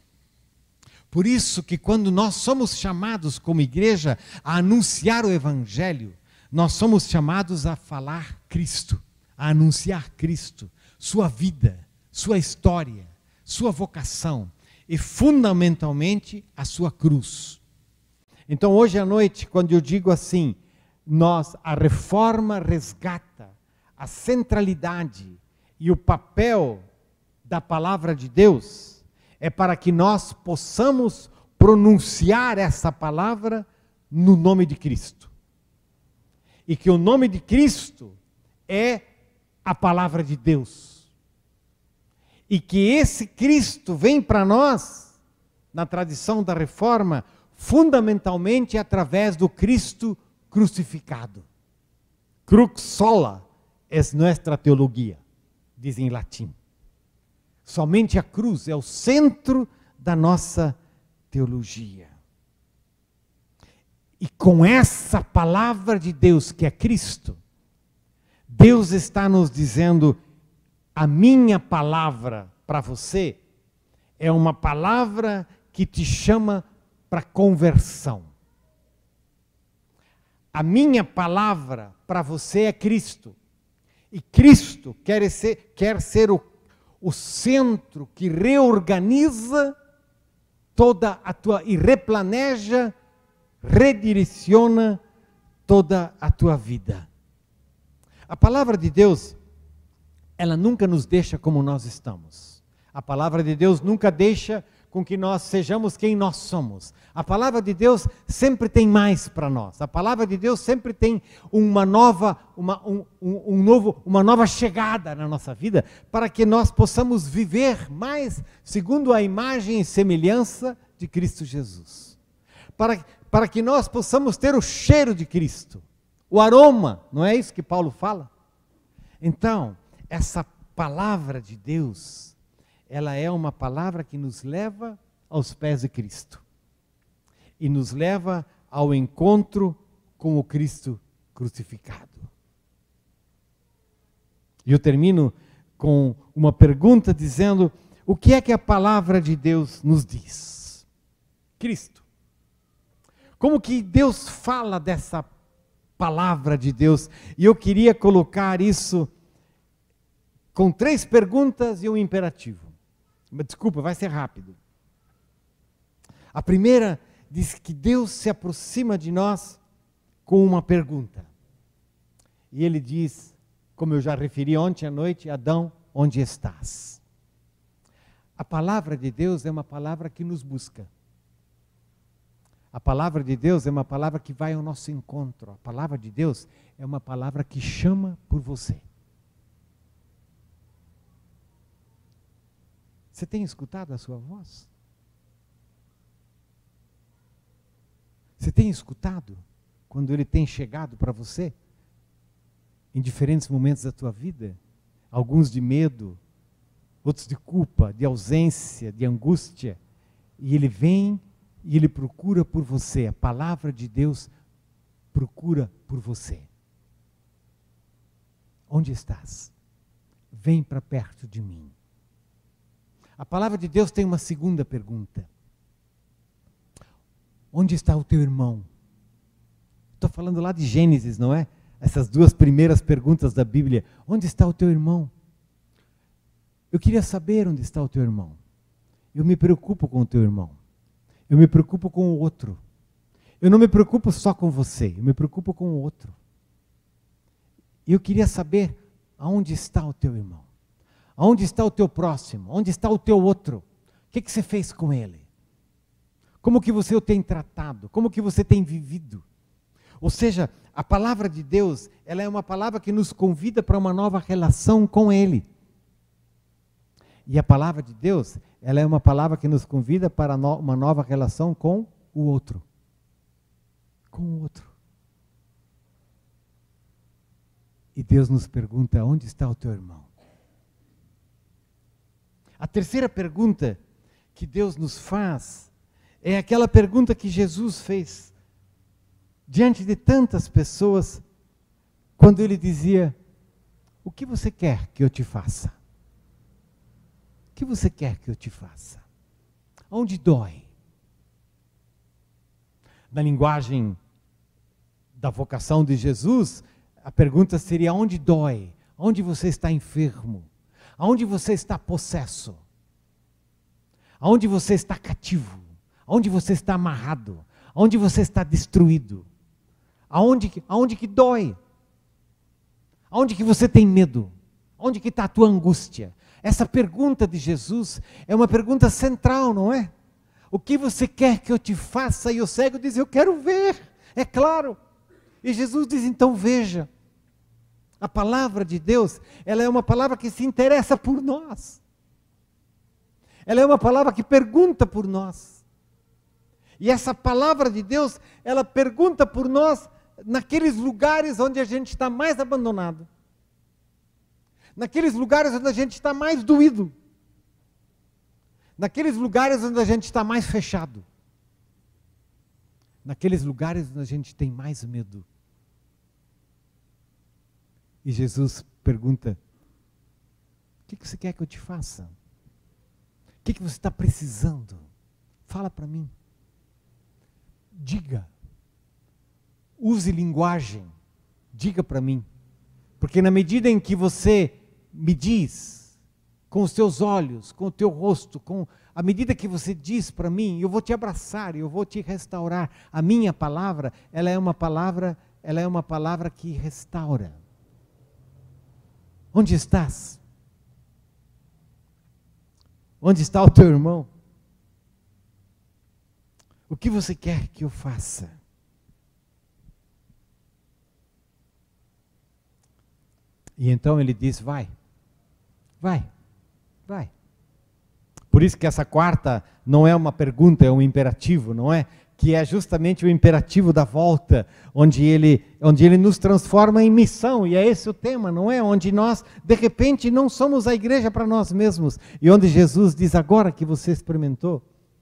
Speaker 3: Por isso que quando nós somos chamados como igreja a anunciar o Evangelho, nós somos chamados a falar Cristo, a anunciar Cristo, sua vida, sua história, sua vocação e fundamentalmente a sua cruz. Então hoje à noite, quando eu digo assim, a reforma resgata a centralidade e o papel da palavra de Deus, é para que nós possamos pronunciar essa palavra no nome de Cristo. E que o nome de Cristo é a palavra de Deus. E que esse Cristo vem para nós, na tradição da reforma, fundamentalmente através do Cristo crucificado. Crux sola es nuestra teologia, diz em latim. Somente a cruz é o centro da nossa teologia. E com essa palavra de Deus, que é Cristo, Deus está nos dizendo: a minha palavra para você é uma palavra que te chama para conversão. A minha palavra para você é Cristo. E Cristo quer ser o centro que reorganiza toda a tua, e replaneja, redireciona toda a tua vida. A palavra de Deus, ela nunca nos deixa como nós estamos. A palavra de Deus nunca deixa com que nós sejamos quem nós somos. A palavra de Deus sempre tem mais para nós. A palavra de Deus sempre tem uma nova chegada na nossa vida, para que nós possamos viver mais segundo a imagem e semelhança de Cristo Jesus. Para que nós possamos ter o cheiro de Cristo, o aroma, não é isso que Paulo fala? Então, essa palavra de Deus, ela é uma palavra que nos leva aos pés de Cristo. E nos leva ao encontro com o Cristo crucificado. E eu termino com uma pergunta dizendo: o que é que a palavra de Deus nos diz? Cristo. Como que Deus fala dessa palavra de Deus? E eu queria colocar isso com 3 perguntas e um imperativo. Desculpa, vai ser rápido. A primeira diz que Deus se aproxima de nós com uma pergunta. E Ele diz, como eu já referi ontem à noite: Adão, onde estás? A palavra de Deus é uma palavra que nos busca. A palavra de Deus é uma palavra que vai ao nosso encontro. A palavra de Deus é uma palavra que chama por você. Você tem escutado a sua voz? Você tem escutado quando Ele tem chegado para você? Em diferentes momentos da tua vida? Alguns de medo, outros de culpa, de ausência, de angústia. E Ele vem e Ele procura por você. A palavra de Deus procura por você. Onde estás? Vem para perto de mim. A palavra de Deus tem uma segunda pergunta. Onde está o teu irmão? Estou falando lá de Gênesis, não é? Essas 2 primeiras perguntas da Bíblia. Onde está o teu irmão? Eu queria saber onde está o teu irmão. Eu me preocupo com o teu irmão. Eu me preocupo com o outro. Eu não me preocupo só com você, eu me preocupo com o outro. E eu queria saber aonde está o teu irmão. Aonde está o teu próximo? Onde está o teu outro? O que você fez com ele? Como que você o tem tratado? Como que você tem vivido? Ou seja, a palavra de Deus, ela é uma palavra que nos convida para uma nova relação com Ele. E a palavra de Deus, ela é uma palavra que nos convida para uma nova relação com o outro. Com o outro. E Deus nos pergunta, onde está o teu irmão? A terceira pergunta que Deus nos faz é aquela pergunta que Jesus fez diante de tantas pessoas, quando ele dizia, o que você quer que eu te faça? O que você quer que eu te faça? Onde dói? Na linguagem da vocação de Jesus, a pergunta seria, onde dói? Onde você está enfermo? Aonde você está possesso? Aonde você está cativo? Aonde você está amarrado? Aonde você está destruído? Aonde que dói? Aonde que você tem medo? Onde que está a tua angústia? Essa pergunta de Jesus é uma pergunta central, não é? O que você quer que eu te faça? E o cego diz, eu quero ver, é claro. E Jesus diz, então veja. A palavra de Deus, ela é uma palavra que se interessa por nós. Ela é uma palavra que pergunta por nós. E essa palavra de Deus, ela pergunta por nós naqueles lugares onde a gente está mais abandonado. Naqueles lugares onde a gente está mais doído. Naqueles lugares onde a gente está mais fechado. Naqueles lugares onde a gente tem mais medo. E Jesus pergunta, o que você quer que eu te faça? O que você está precisando? Fala para mim. Diga. Use linguagem. Diga para mim. Porque na medida em que você me diz, com os teus olhos, com o teu rosto, à medida que você diz para mim, eu vou te abraçar, eu vou te restaurar. A minha palavra, ela é uma palavra que restaura. Onde estás? Onde está o teu irmão? O que você quer que eu faça? E então ele diz, vai. Por isso que essa quarta não é uma pergunta, é um imperativo, não é? Que é justamente o imperativo da volta, onde ele nos transforma em missão, e é esse o tema, não é? Onde nós, de repente, não somos a igreja para nós mesmos, e onde Jesus diz, agora que você experimentou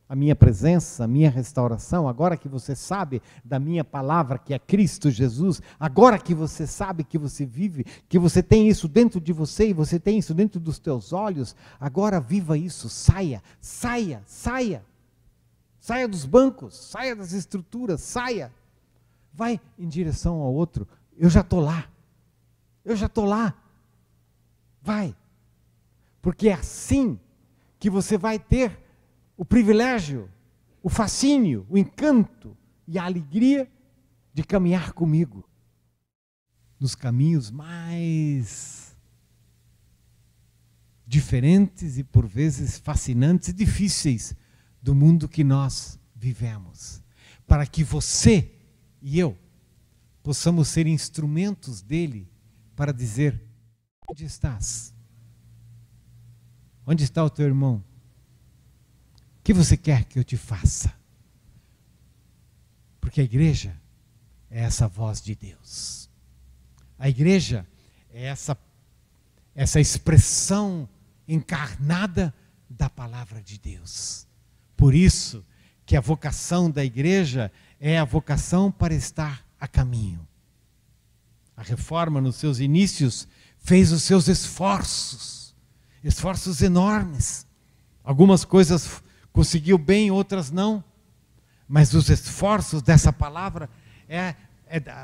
Speaker 3: a minha presença, a minha restauração, agora que você sabe da minha palavra, que é Cristo Jesus, agora que você sabe que você vive, que você tem isso dentro de você, e você tem isso dentro dos teus olhos, agora viva isso, saia. Saia dos bancos, saia das estruturas, saia. Vai em direção ao outro. Eu já estou lá. Vai. Porque é assim que você vai ter o privilégio, o fascínio, o encanto e a alegria de caminhar comigo nos caminhos mais diferentes e por vezes fascinantes e difíceis do mundo que nós vivemos, para que você e eu possamos ser instrumentos dele para dizer, onde estás? Onde está o teu irmão? O que você quer que eu te faça? Porque a igreja é essa voz de Deus. A igreja é essa expressão encarnada da palavra de Deus. Por isso que a vocação da igreja é a vocação para estar a caminho. A Reforma, nos seus inícios, fez os seus esforços enormes. Algumas coisas conseguiu bem, outras não. Mas os esforços dessa palavra,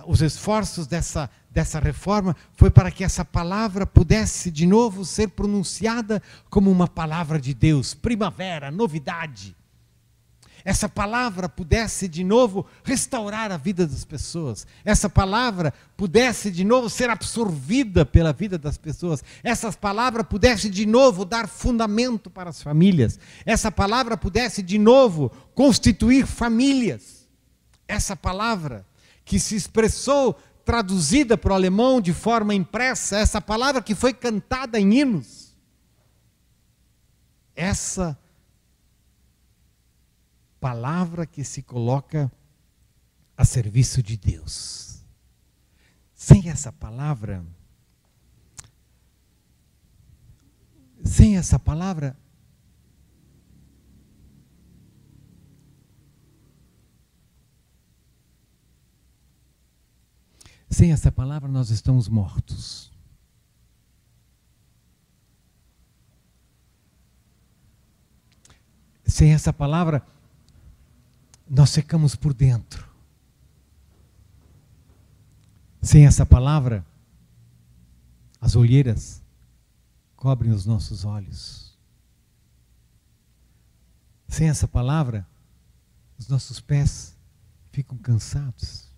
Speaker 3: os esforços dessa reforma, foi para que essa palavra pudesse de novo ser pronunciada como uma palavra de Deus, primavera, novidade. Essa palavra pudesse de novo restaurar a vida das pessoas. Essa palavra pudesse de novo ser absorvida pela vida das pessoas. Essa palavra pudesse de novo dar fundamento para as famílias. Essa palavra pudesse de novo constituir famílias. Essa palavra que se expressou, traduzida para o alemão de forma impressa, essa palavra que foi cantada em hinos. Essa palavra que se coloca a serviço de Deus. Sem essa palavra, sem essa palavra, nós estamos mortos. Sem essa palavra, nós secamos por dentro. Sem essa palavra, as olheiras cobrem os nossos olhos. Sem essa palavra, os nossos pés ficam cansados.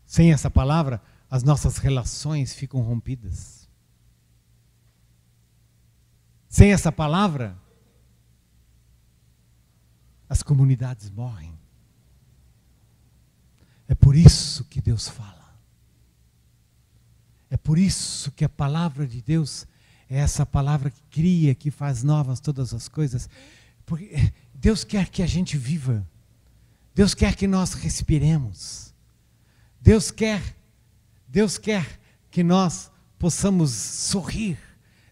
Speaker 3: Sem essa palavra, as nossas relações ficam rompidas. Sem essa palavra, as comunidades morrem. É por isso que Deus fala. É por isso que a palavra de Deus é essa palavra que cria, que faz novas todas as coisas. Porque Deus quer que a gente viva. Deus quer que nós respiremos. Deus quer que nós possamos sorrir.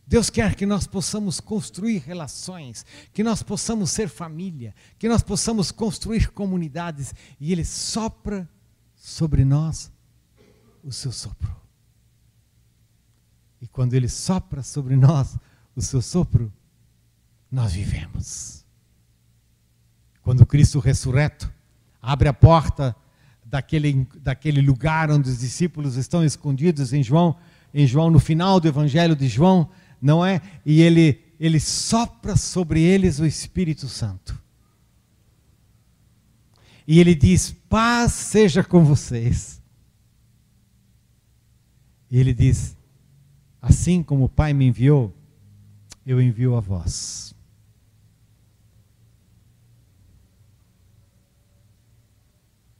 Speaker 3: Deus quer que nós possamos construir relações, que nós possamos ser família, que nós possamos construir comunidades. E Ele sopra sobre nós o seu sopro. E quando Ele sopra sobre nós o seu sopro, nós vivemos. Quando Cristo ressurreto abre a porta daquele lugar onde os discípulos estão escondidos em João, no final do Evangelho de João, não é? E ele sopra sobre eles o Espírito Santo. E ele diz: paz seja com vocês. E ele diz: assim como o Pai me enviou, eu envio a vós.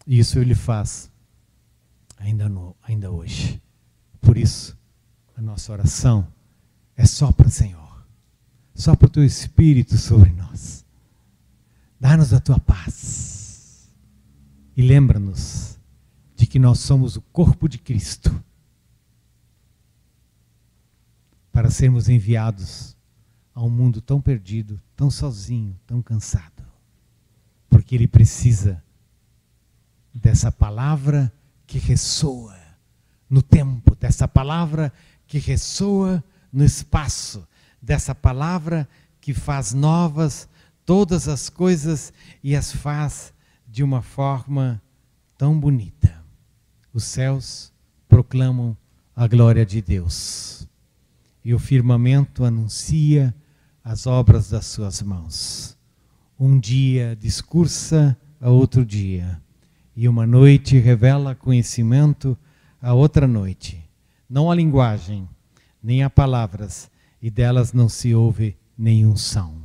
Speaker 3: E isso Ele faz ainda hoje. Por isso, a nossa oração é sopra, Senhor. Sopra o Teu Espírito sobre nós. Dá-nos a Tua paz. E lembra-nos de que nós somos o corpo de Cristo, para sermos enviados a um mundo tão perdido, tão sozinho, tão cansado. Porque ele precisa dessa palavra que ressoa no tempo, dessa palavra que ressoa no espaço, dessa palavra que faz novas todas as coisas e as faz de uma forma tão bonita. Os céus proclamam a glória de Deus e o firmamento anuncia as obras das suas mãos. Um dia discursa a outro dia, e uma noite revela conhecimento a outra noite. Não há linguagem, nem há palavras, e delas não se ouve nenhum som.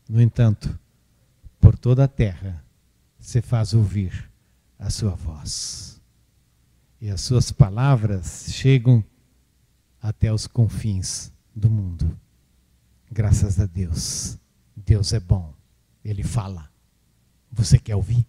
Speaker 3: No entanto, por toda a terra se faz ouvir a sua voz. E as suas palavras chegam até os confins do mundo. Graças a Deus. Deus é bom. Ele fala. Você quer ouvir?